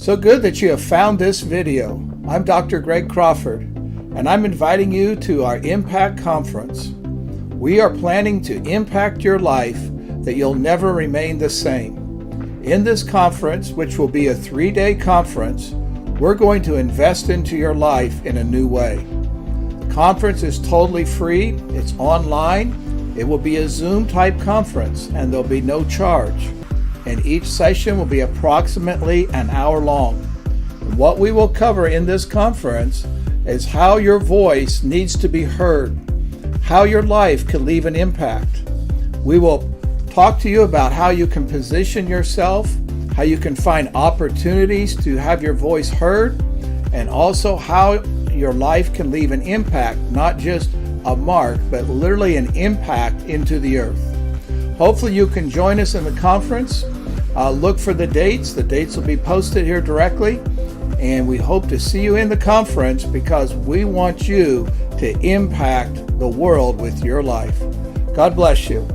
So good that you have found this video. I'm Dr. Greg Crawford, and I'm inviting you to our Impact Conference. We are planning to impact your life that you'll never remain the same. In this conference, which will be a 3-day conference, we're going to invest into your life in a new way. The conference is totally free. It's online. It will be a Zoom type conference, and there'll be no charge. And each session will be approximately an hour long. And what we will cover in this conference is how your voice needs to be heard, how your life can leave an impact. We will talk to you about how you can position yourself, how you can find opportunities to have your voice heard, and also how your life can leave an impact, not just a mark, but literally an impact into the earth. Hopefully you can join us in the conference. Look for the dates. The dates will be posted here directly. And we hope to see you in the conference because we want you to impact the world with your life. God bless you.